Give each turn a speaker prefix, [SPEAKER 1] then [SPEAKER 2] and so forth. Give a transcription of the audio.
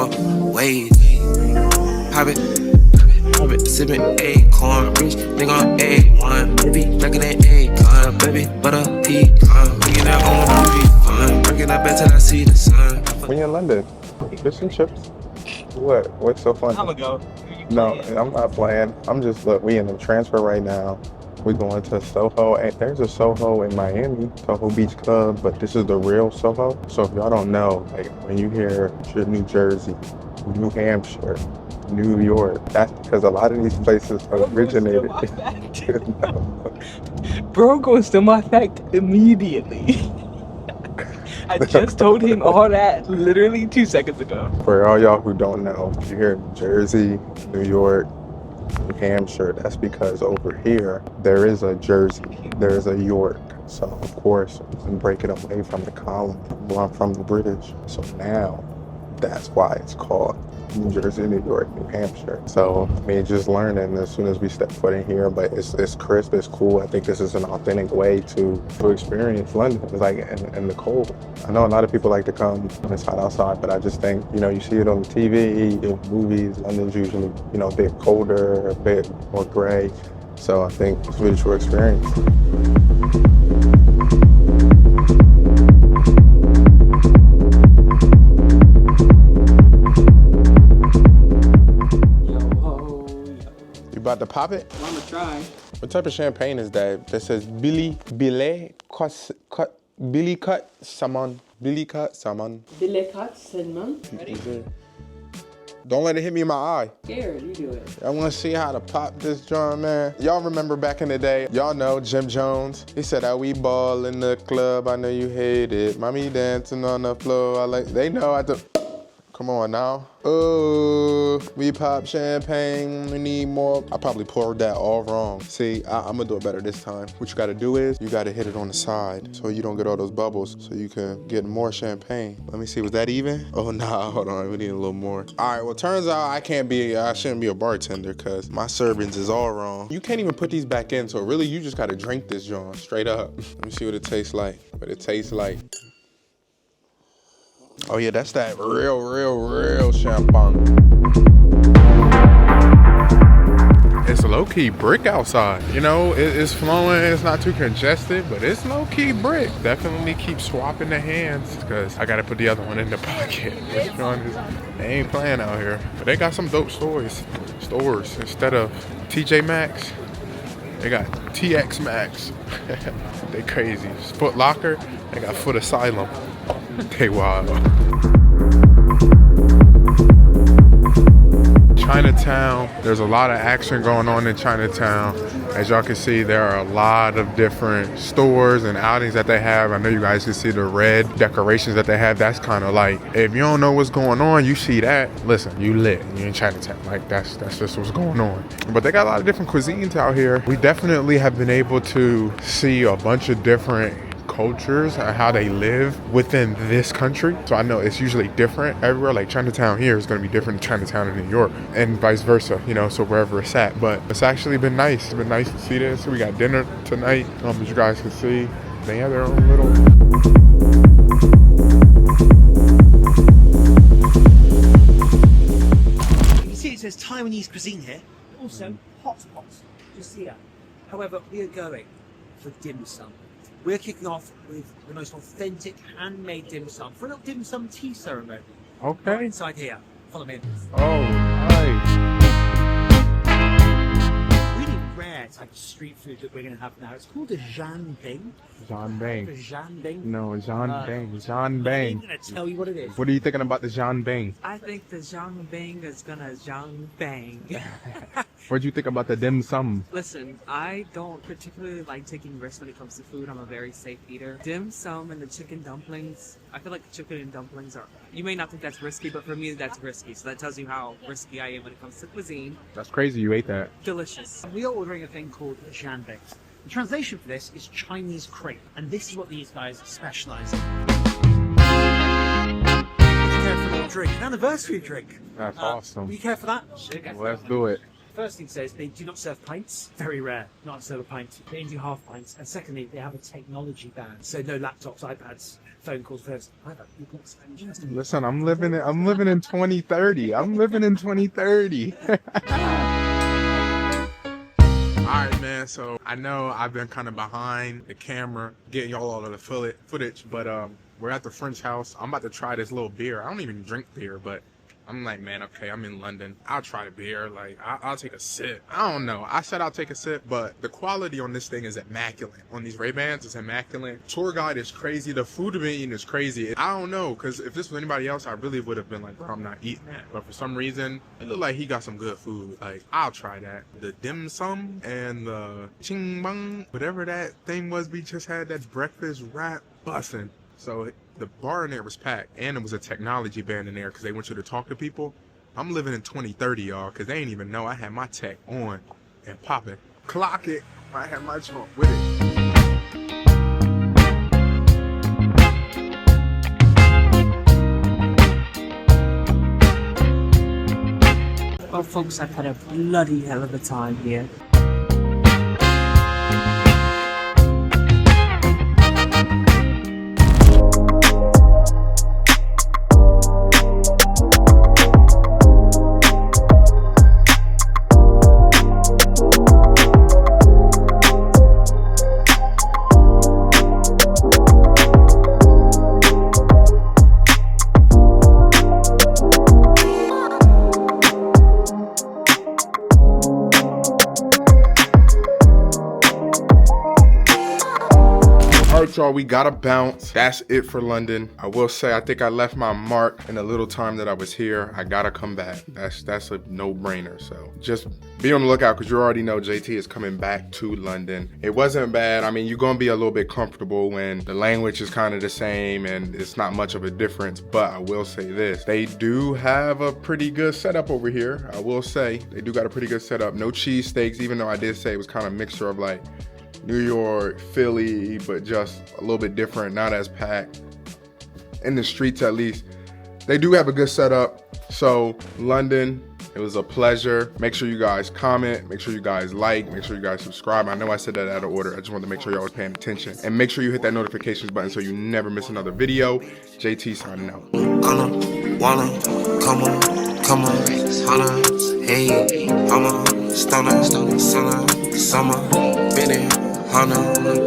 [SPEAKER 1] out, wait. Pop it, sippin' acorn, rich nigga on A1, baby, breaking that acorn, baby, butter pecan, bringing that on refund, breaking that bed till I see the sun.
[SPEAKER 2] When you're in London, fish and chips. What? What's so funny?
[SPEAKER 3] Time ago.
[SPEAKER 2] No, I'm not playing. I'm just, look, we in the transfer right now. We're going to Soho, and there's a Soho in Miami, Soho Beach Club, but this is the real Soho. So if y'all don't know, like when you hear New Jersey, New Hampshire, New York, that's because a lot of these places originated.
[SPEAKER 3] Bro goes to my fact immediately. I just told him all that literally 2 seconds ago.
[SPEAKER 2] For all y'all who don't know, if you hear New Jersey, New York, New Hampshire, that's because over here, there is a Jersey, there is a York. So of course, I'm breaking away from the colony, from the British. So now, that's why it's called New Jersey, New York, New Hampshire. So I mean, just learning as soon as we step foot in here, but it's crisp, it's cool. I think this is an authentic way to experience London. It's like in the cold. I know a lot of people like to come when it's hot outside, but I just think, you know, you see it on the TV, in movies, London's usually, you know, a bit colder, a bit more gray. So I think it's a really true experience. About to pop it?
[SPEAKER 3] I'm gonna try.
[SPEAKER 2] What type of champagne is that? That says Billy Cut Salmon. Billy Cut Salmon.
[SPEAKER 3] Ready?
[SPEAKER 2] Don't let it hit me in my eye.
[SPEAKER 3] Scared, you do it.
[SPEAKER 2] I want to see how to pop this drum, man. Y'all remember back in the day, y'all know Jim Jones. He said that we ball in the club. I know you hate it. Mommy dancing on the floor. They know I do. Come on now. Oh, we pop champagne, we need more. I probably poured that all wrong. See, I'm gonna do it better this time. What you gotta do is, you gotta hit it on the side so you don't get all those bubbles, so you can get more champagne. Let me see, was that even? Oh nah, hold on, we need a little more. All right, well, turns out I shouldn't be a bartender because my servings is all wrong. You can't even put these back in, so really you just gotta drink this John, straight up. Let me see what it tastes like, Oh yeah, that's that real champagne. It's a low-key brick outside. You know, it's flowing, it's not too congested, but it's low-key brick. Definitely keep swapping the hands because I gotta put the other one in the pocket. They ain't playing out here. But they got some dope stores. Instead of TJ Maxx, they got TX Maxx. They crazy. Foot Locker, they got Foot Asylum. They wild. Chinatown, there's a lot of action going on in Chinatown. As y'all can see, there are a lot of different stores and outings that they have. I know you guys can see the red decorations that they have. That's kind of like, if you don't know what's going on, you see that, listen, you lit, you're in Chinatown. Like that's just what's going on. But they got a lot of different cuisines out here. We definitely have been able to see a bunch of different cultures and how they live within this country. So I know it's usually different everywhere. Like Chinatown here is going to be different than Chinatown in New York and vice versa, you know, so wherever it's at. But it's actually been nice. It's been nice to see this. We got dinner tonight, as you guys can see. They have their own little...
[SPEAKER 4] You see it says Taiwanese cuisine here. Also hot pots, just here. However, we are going for dim sum. We're kicking off with the most authentic handmade dim sum for a little dim sum tea ceremony.
[SPEAKER 2] Okay.
[SPEAKER 4] Right inside here. Follow me.
[SPEAKER 2] Oh, nice.
[SPEAKER 4] Really rare type of street food that we're going to have now. It's called a Jianbing.
[SPEAKER 2] Jianbing.
[SPEAKER 4] Jianbing.
[SPEAKER 2] No, Jianbing.
[SPEAKER 4] I'm
[SPEAKER 2] Jianbing.
[SPEAKER 4] going to tell you what it is.
[SPEAKER 2] What are you thinking about the Jianbing?
[SPEAKER 5] I think the Jianbing is gonna Jianbang.
[SPEAKER 2] What do you think about the dim sum?
[SPEAKER 5] Listen, I don't particularly like taking risks when it comes to food. I'm a very safe eater. Dim sum and the chicken dumplings. I feel like the chicken and dumplings are... You may not think that's risky, but for me, that's risky. So that tells you how risky I am when it comes to cuisine.
[SPEAKER 2] That's crazy you ate that.
[SPEAKER 5] Delicious.
[SPEAKER 4] We are ordering a thing called Jianbing. The translation for this is Chinese crepe, and this is what these guys specialize in. Would you care for a little drink? An anniversary drink.
[SPEAKER 2] That's awesome.
[SPEAKER 4] Will you care for that?
[SPEAKER 2] Let's do it.
[SPEAKER 4] first thing to say is they do not serve pints. Very rare not to serve a pint. They only do half pints. And secondly, they have a technology ban. So no laptops, iPads, phone calls first.
[SPEAKER 2] Listen, I'm living in 2030. I'm living in 2030. Alright, man, so I know I've been kind of behind the camera getting y'all all of the footage, but we're at the French house. I'm about to try this little beer. I don't even drink beer, but I'm like, man, okay, I'm in London. I'll try a beer. Like, I'll take a sip. I don't know. I said I'll take a sip, but the quality on this thing is immaculate. On these Ray-Bans, it's immaculate. Tour guide is crazy. The food I'm eating is crazy. I don't know, because if this was anybody else, I really would have been like, bro, I'm not eating that. But for some reason, it looked like he got some good food. Like, I'll try that. The dim sum and the ching bang, whatever that thing was we just had, that breakfast wrap, bussin'. So the bar in there was packed, and it was a technology band in there because they want you to talk to people. I'm living in 2030, y'all, because they ain't even know I had my tech on and popping. Clock it. I had my trunk with it.
[SPEAKER 5] Well, folks, I've had a bloody hell of a time here.
[SPEAKER 2] Alright, y'all, we gotta bounce. That's it for London. I will say, I think I left my mark in the little time that I was here. I gotta come back. That's a no-brainer. So just be on the lookout, because you already know JT is coming back to London. It wasn't bad. I mean, you're gonna be a little bit comfortable when the language is kind of the same and it's not much of a difference. But I will say this, they do have a pretty good setup over here. I will say, they do got a pretty good setup. No cheesesteaks, even though I did say it was kind of a mixture of like New York, Philly, but just a little bit different, not as packed. In the streets, at least. They do have a good setup. So, London, it was a pleasure. Make sure you guys comment, make sure you guys like, make sure you guys subscribe. I know I said that out of order. I just wanted to make sure y'all was paying attention. And make sure you hit that notifications button so you never miss another video. JT signing out.
[SPEAKER 1] Wanna, come on, hey, I'm a stunner, summer, minute, Hana.